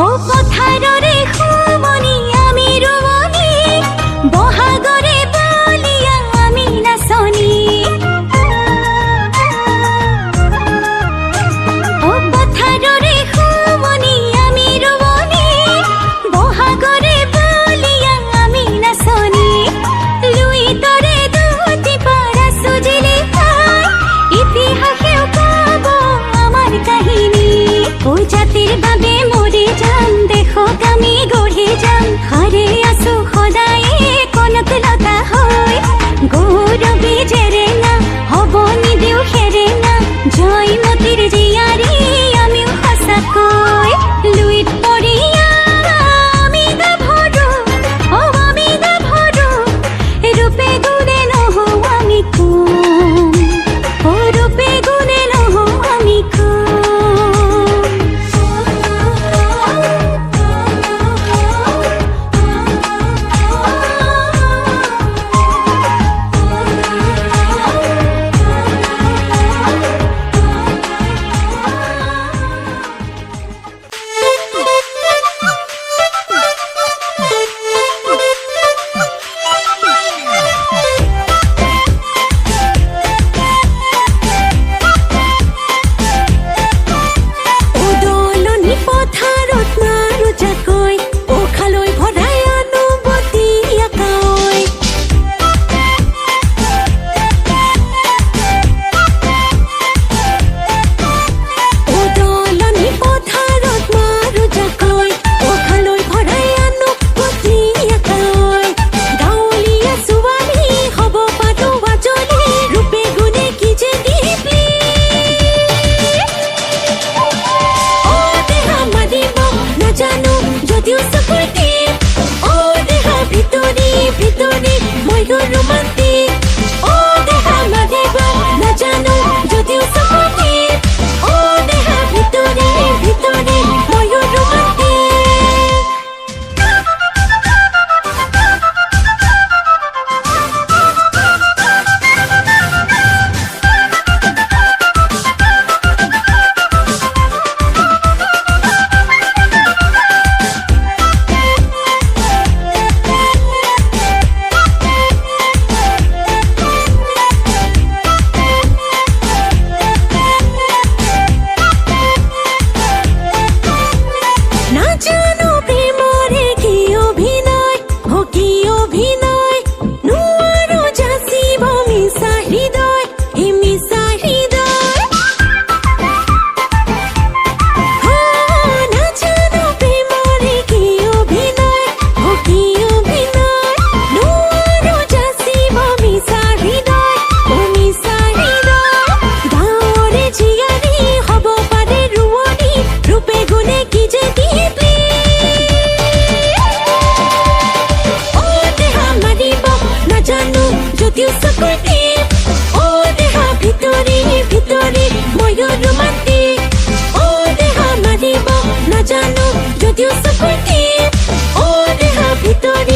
ও পথাৰৰে শুমনি আমি ৰুৱনি, বহাগৰে বলিয়া আমি নাচনি। ও পথাৰৰে শুমনি আমি ৰুৱনি, বহাগৰে বলিয়া আমি নাচনি। লুইতৰে দুটি পাৰা সুজিলে ইতিহাসেও কব আমাৰ কাহিনী। ও জাতিৰ বাবে মৰি যাম, দেশক আমি গঢ়ি যাম, হাৰে আছো সদায়ে কনকলতা হৈ। গৌৰৱী জেৰেঙা হ'ব নিদিও সেৰেঙা, জয়মতীৰ জীয়াৰী আমিও সঁচাকৈ। লুইত পৰিয়া আমি গাভৰু, অ আমি গাভৰু, ৰূপে গুণে নহওঁ আমি কম, অ ৰূপে গুণে নহওঁ আমি কম। নাজানো যদিও চকুৰ টিপ, অ দেহা ভিতৰি